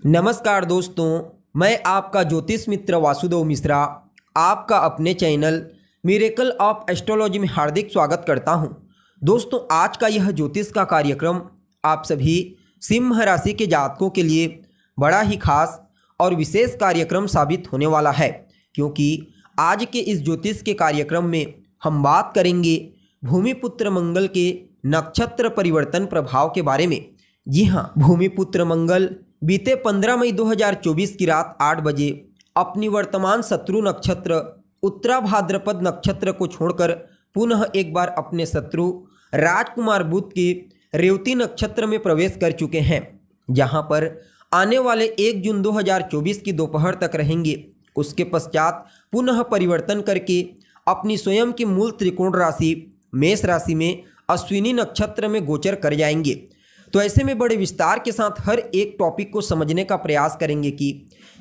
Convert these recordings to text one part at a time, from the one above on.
नमस्कार दोस्तों, मैं आपका ज्योतिष मित्र वासुदेव मिश्रा आपका अपने चैनल मिरेकल ऑफ एस्ट्रोलॉजी में हार्दिक स्वागत करता हूं। दोस्तों, आज का यह ज्योतिष का कार्यक्रम आप सभी सिंह राशि के जातकों के लिए बड़ा ही खास और विशेष कार्यक्रम साबित होने वाला है, क्योंकि आज के इस ज्योतिष के कार्यक्रम में हम बात करेंगे भूमिपुत्र मंगल के नक्षत्र परिवर्तन प्रभाव के बारे में। जी हाँ, भूमिपुत्र मंगल बीते 15 मई 2024 की रात 8 बजे अपनी वर्तमान शत्रु नक्षत्र उत्तरा भाद्रपद नक्षत्र को छोड़कर पुनः एक बार अपने शत्रु राजकुमार बुध के रेवती नक्षत्र में प्रवेश कर चुके हैं, जहां पर आने वाले 1 जून 2024 की दोपहर तक रहेंगे। उसके पश्चात पुनः परिवर्तन करके अपनी स्वयं की मूल त्रिकोण राशि मेष राशि में अश्विनी नक्षत्र में गोचर कर जाएंगे। तो ऐसे में बड़े विस्तार के साथ हर एक टॉपिक को समझने का प्रयास करेंगे कि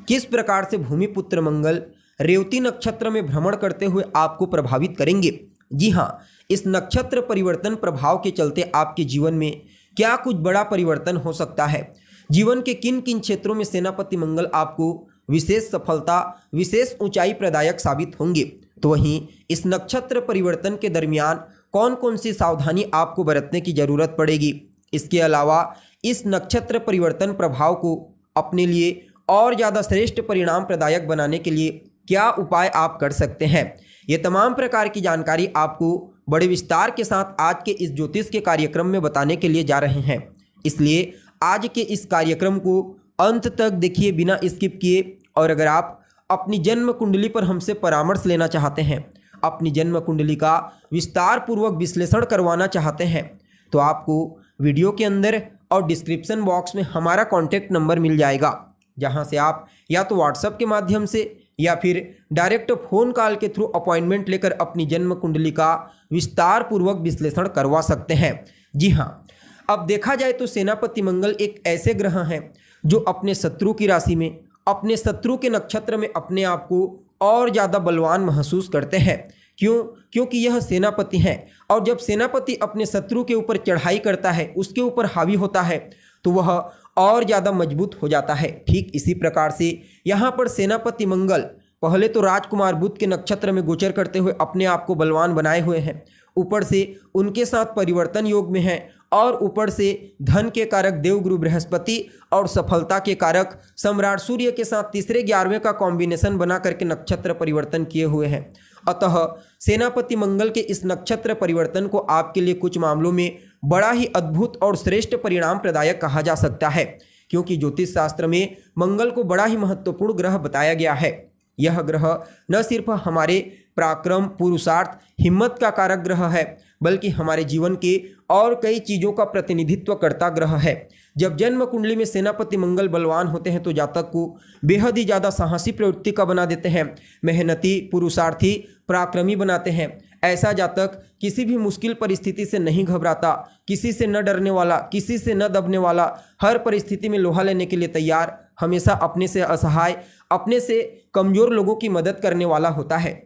किस प्रकार से भूमिपुत्र मंगल रेवती नक्षत्र में भ्रमण करते हुए आपको प्रभावित करेंगे। जी हाँ, इस नक्षत्र परिवर्तन प्रभाव के चलते आपके जीवन में क्या कुछ बड़ा परिवर्तन हो सकता है, जीवन के किन किन क्षेत्रों में सेनापति मंगल आपको विशेष सफलता, विशेष ऊंचाई प्रदायक साबित होंगे। तो वहीं इस नक्षत्र परिवर्तन के दरमियान कौन कौन सी सावधानी आपको बरतने की जरूरत पड़ेगी। इसके अलावा इस नक्षत्र परिवर्तन प्रभाव को अपने लिए और ज़्यादा श्रेष्ठ परिणाम प्रदायक बनाने के लिए क्या उपाय आप कर सकते हैं, ये तमाम प्रकार की जानकारी आपको बड़े विस्तार के साथ आज के इस ज्योतिष के कार्यक्रम में बताने के लिए जा रहे हैं। इसलिए आज के इस कार्यक्रम को अंत तक देखिए बिना स्किप किए। और अगर आप अपनी जन्म कुंडली पर हमसे परामर्श लेना चाहते हैं, अपनी जन्म कुंडली का विस्तार पूर्वक विश्लेषण करवाना चाहते हैं, तो आपको वीडियो के अंदर और डिस्क्रिप्शन बॉक्स में हमारा कॉन्टैक्ट नंबर मिल जाएगा, जहां से आप या तो व्हाट्सएप के माध्यम से या फिर डायरेक्ट फ़ोन कॉल के थ्रू अपॉइंटमेंट लेकर अपनी जन्म कुंडली का विस्तार पूर्वक विश्लेषण करवा सकते हैं। जी हाँ, अब देखा जाए तो सेनापति मंगल एक ऐसे ग्रह हैं जो अपने शत्रु की राशि में, अपने शत्रु के नक्षत्र में अपने आप को और ज़्यादा बलवान महसूस करते हैं। क्यों? क्योंकि यह सेनापति हैं, और जब सेनापति अपने शत्रु के ऊपर चढ़ाई करता है, उसके ऊपर हावी होता है, तो वह और ज़्यादा मजबूत हो जाता है। ठीक इसी प्रकार से यहाँ पर सेनापति मंगल पहले तो राजकुमार बुध के नक्षत्र में गोचर करते हुए अपने आप को बलवान बनाए हुए हैं, ऊपर से उनके साथ परिवर्तन योग में हैं, और ऊपर से धन के कारक देवगुरु बृहस्पति और सफलता के कारक सम्राट सूर्य के साथ तीसरे 11वें का कॉम्बिनेशन बना करके नक्षत्र परिवर्तन किए हुए हैं। अतः सेनापति मंगल के इस नक्षत्र परिवर्तन को आपके लिए कुछ मामलों में बड़ा ही अद्भुत और श्रेष्ठ परिणाम प्रदायक कहा जा सकता है, क्योंकि ज्योतिष शास्त्र में मंगल को बड़ा ही महत्वपूर्ण ग्रह बताया गया है। यह ग्रह न सिर्फ हमारे पराक्रम, पुरुषार्थ, हिम्मत का कारक ग्रह है, बल्कि हमारे जीवन के और कई चीज़ों का प्रतिनिधित्व करता ग्रह है। जब जन्म कुंडली में सेनापति मंगल बलवान होते हैं तो जातक को बेहद ही ज़्यादा साहसी प्रवृत्ति का बना देते हैं, मेहनती, पुरुषार्थी, पराक्रमी बनाते हैं। ऐसा जातक किसी भी मुश्किल परिस्थिति से नहीं घबराता, किसी से न डरने वाला, किसी से न दबने वाला, हर परिस्थिति में लोहा लेने के लिए तैयार, हमेशा अपने से असहाय, अपने से कमज़ोर लोगों की मदद करने वाला होता है।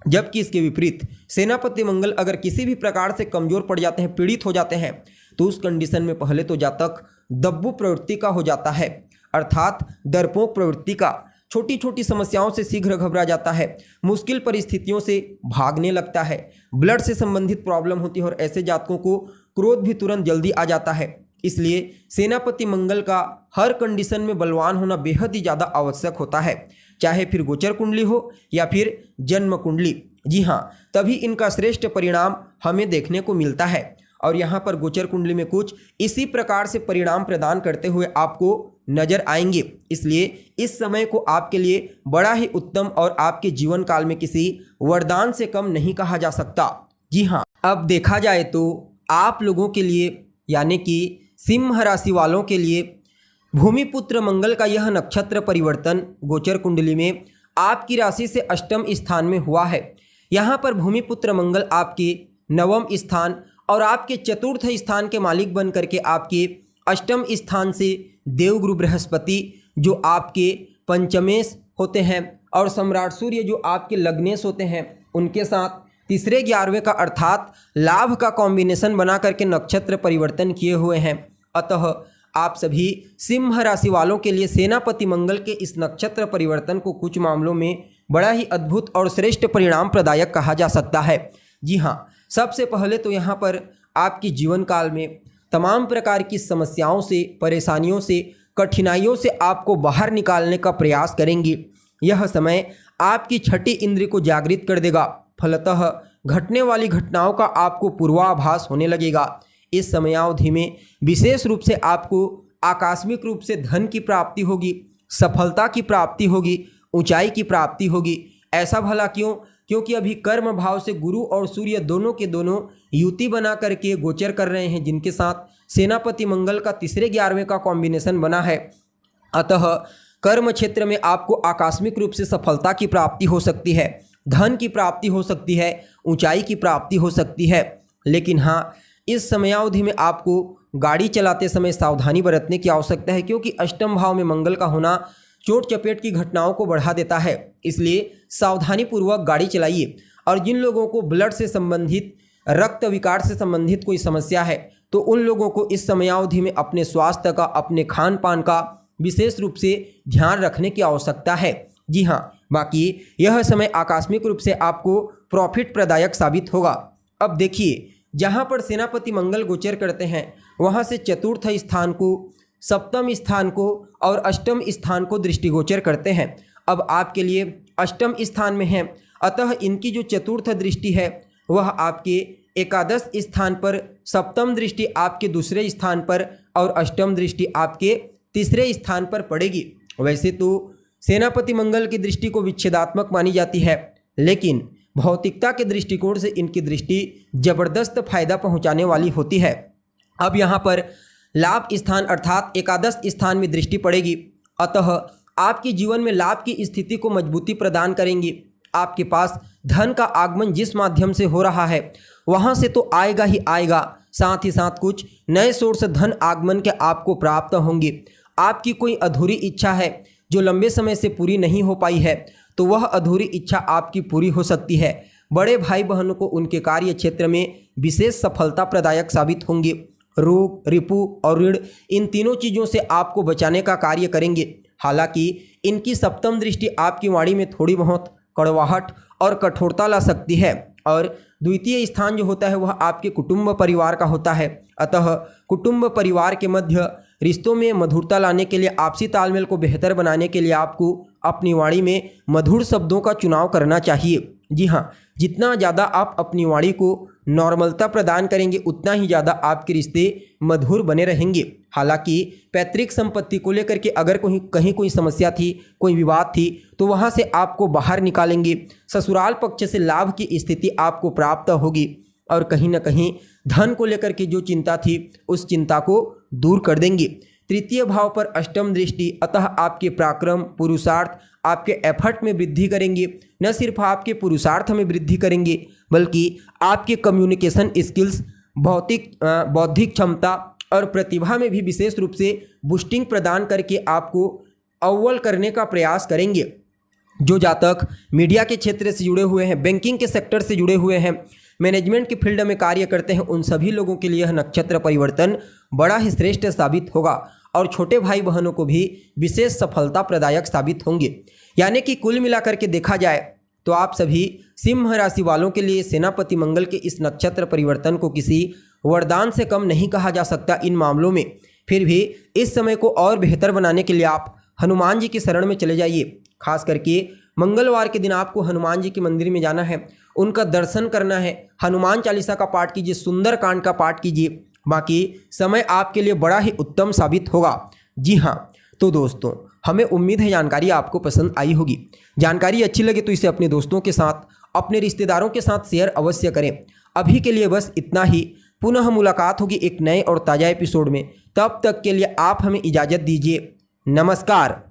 जबकि इसके विपरीत सेनापति मंगल अगर किसी भी प्रकार से कमज़ोर पड़ जाते हैं, पीड़ित हो जाते हैं, तो उस कंडीशन में पहले तो जातक दब्बू प्रवृत्ति का हो जाता है, अर्थात डरपोक प्रवृत्ति का। छोटी छोटी समस्याओं से शीघ्र घबरा जाता है, मुश्किल परिस्थितियों से भागने लगता है, ब्लड से संबंधित प्रॉब्लम होती है, और ऐसे जातकों को क्रोध भी तुरंत जल्दी आ जाता है। इसलिए सेनापति मंगल का हर कंडीशन में बलवान होना बेहद ही ज़्यादा आवश्यक होता है, चाहे फिर गोचर कुंडली हो या फिर जन्म कुंडली। जी हाँ, तभी इनका श्रेष्ठ परिणाम हमें देखने को मिलता है। और यहाँ पर गोचर कुंडली में कुछ इसी प्रकार से परिणाम प्रदान करते हुए आपको नजर आएंगे। इसलिए इस समय को आपके लिए बड़ा ही उत्तम और आपके जीवन काल में किसी वरदान से कम नहीं कहा जा सकता। जी हाँ, अब देखा जाए तो आप लोगों के लिए, यानी कि सिंह राशि वालों के लिए भूमिपुत्र मंगल का यह नक्षत्र परिवर्तन गोचर कुंडली में आपकी राशि से अष्टम स्थान में हुआ है। यहाँ पर भूमिपुत्र मंगल आपके नवम स्थान और आपके चतुर्थ स्थान के मालिक बन करके आपके अष्टम स्थान से देवगुरु बृहस्पति जो आपके पंचमेश होते हैं और सम्राट सूर्य जो आपके लग्नेश होते हैं, उनके साथ तीसरे 11वें का अर्थात लाभ का कॉम्बिनेशन बना करके नक्षत्र परिवर्तन किए हुए हैं। अतः आप सभी सिंह राशि वालों के लिए सेनापति मंगल के इस नक्षत्र परिवर्तन को कुछ मामलों में बड़ा ही अद्भुत और श्रेष्ठ परिणाम प्रदायक कहा जा सकता है। जी हाँ, सबसे पहले तो यहाँ पर आपकी जीवन काल में तमाम प्रकार की समस्याओं से, परेशानियों से, कठिनाइयों से आपको बाहर निकालने का प्रयास करेंगी। यह समय आपकी छठी इंद्रिय को जागृत कर देगा। फलतः घटने वाली घटनाओं का आपको पूर्वाभास होने लगेगा। इस समयावधि में विशेष रूप से आपको आकस्मिक रूप से धन की प्राप्ति होगी, सफलता की प्राप्ति होगी, ऊंचाई की प्राप्ति होगी। ऐसा भला क्यों? क्योंकि अभी कर्म भाव से गुरु और सूर्य दोनों के दोनों युति बना करके गोचर कर रहे हैं, जिनके साथ सेनापति मंगल का तीसरे 11वें का कॉम्बिनेशन बना है। अतः कर्म क्षेत्र में आपको आकस्मिक रूप से सफलता की प्राप्ति हो सकती है, धन की प्राप्ति हो सकती है, ऊंचाई की प्राप्ति हो सकती है। लेकिन हाँ, इस समयावधि में आपको गाड़ी चलाते समय सावधानी बरतने की आवश्यकता है, क्योंकि अष्टम भाव में मंगल का होना चोट चपेट की घटनाओं को बढ़ा देता है। इसलिए सावधानी पूर्वक गाड़ी चलाइए। और जिन लोगों को ब्लड से संबंधित, रक्त विकार से संबंधित कोई समस्या है, तो उन लोगों को इस समयावधि में अपने स्वास्थ्य का, अपने खान पान का विशेष रूप से ध्यान रखने की आवश्यकता है। जी हाँ, बाकी यह समय आकस्मिक रूप से आपको प्रॉफिट प्रदायक साबित होगा। अब देखिए, जहाँ पर सेनापति मंगल गोचर करते हैं, वहाँ से चतुर्थ स्थान को, सप्तम स्थान को और अष्टम स्थान को दृष्टिगोचर करते हैं। अब आपके लिए अष्टम स्थान में है, अतः इनकी जो चतुर्थ दृष्टि है वह आपके एकादश स्थान पर, सप्तम दृष्टि आपके दूसरे स्थान पर और अष्टम दृष्टि आपके तीसरे स्थान पर पड़ेगी। वैसे तो सेनापति मंगल की दृष्टि को विच्छेदात्मक मानी जाती है, लेकिन भौतिकता के दृष्टिकोण से इनकी दृष्टि जबरदस्त फायदा पहुंचाने वाली होती है। अब यहाँ पर लाभ स्थान अर्थात एकादश स्थान में दृष्टि पड़ेगी, अतः आपके जीवन में लाभ की स्थिति को मजबूती प्रदान करेंगी। आपके पास धन का आगमन जिस माध्यम से हो रहा है वहाँ से तो आएगा ही आएगा, साथ ही साथ कुछ नए सोर्स धन आगमन के आपको प्राप्त होंगे। आपकी कोई अधूरी इच्छा है जो लंबे समय से पूरी नहीं हो पाई है, तो वह अधूरी इच्छा आपकी पूरी हो सकती है। बड़े भाई बहनों को उनके कार्य क्षेत्र में विशेष सफलता प्रदायक साबित होंगे। रोग, रिपु और ऋण, इन तीनों चीज़ों से आपको बचाने का कार्य करेंगे। हालांकि इनकी सप्तम दृष्टि आपकी वाणी में थोड़ी बहुत कड़वाहट और कठोरता ला सकती है, और द्वितीय स्थान जो होता है वह आपके कुटुंब परिवार का होता है। अतः कुटुंब परिवार के मध्य रिश्तों में मधुरता लाने के लिए, आपसी तालमेल को बेहतर बनाने के लिए आपको अपनी वाणी में मधुर शब्दों का चुनाव करना चाहिए। जी हाँ, जितना ज़्यादा आप अपनी वाणी को नॉर्मलता प्रदान करेंगे, उतना ही ज़्यादा आपके रिश्ते मधुर बने रहेंगे। हालांकि पैतृक संपत्ति को लेकर के अगर कहीं कोई समस्या थी, कोई विवाद थी, तो वहाँ से आपको बाहर निकालेंगे। ससुराल पक्ष से लाभ की स्थिति आपको प्राप्त होगी, और कहीं ना कहीं धन को लेकर के जो चिंता थी उस चिंता को दूर कर देंगे। तृतीय भाव पर अष्टम दृष्टि, अतः आपके पराक्रम, पुरुषार्थ, आपके एफर्ट में वृद्धि करेंगे। न सिर्फ आपके पुरुषार्थ में वृद्धि करेंगे, बल्कि आपके कम्युनिकेशन स्किल्स, बौद्धिक क्षमता और प्रतिभा में भी विशेष रूप से बूस्टिंग प्रदान करके आपको अव्वल करने का प्रयास करेंगे। जो जातक मीडिया के क्षेत्र से जुड़े हुए हैं, बैंकिंग के सेक्टर से जुड़े हुए हैं, मैनेजमेंट की फील्ड में कार्य करते हैं, उन सभी लोगों के लिए यह नक्षत्र परिवर्तन बड़ा ही श्रेष्ठ साबित होगा, और छोटे भाई बहनों को भी विशेष सफलता प्रदायक साबित होंगे। यानी कि कुल मिलाकर के देखा जाए तो आप सभी सिंह राशि वालों के लिए सेनापति मंगल के इस नक्षत्र परिवर्तन को किसी वरदान से कम नहीं कहा जा सकता इन मामलों में। फिर भी इस समय को और बेहतर बनाने के लिए आप हनुमान जी की शरण में चले जाइए। खास करके मंगलवार के दिन आपको हनुमान जी के मंदिर में जाना है, उनका दर्शन करना है, हनुमान चालीसा का पाठ कीजिए, सुंदर कांड का पाठ कीजिए। बाकी समय आपके लिए बड़ा ही उत्तम साबित होगा। जी हाँ, तो दोस्तों, हमें उम्मीद है जानकारी आपको पसंद आई होगी। जानकारी अच्छी लगे तो इसे अपने दोस्तों के साथ, अपने रिश्तेदारों के साथ शेयर अवश्य करें। अभी के लिए बस इतना ही। पुनः मुलाकात होगी एक नए और ताज़ा एपिसोड में। तब तक के लिए आप हमें इजाज़त दीजिए। नमस्कार।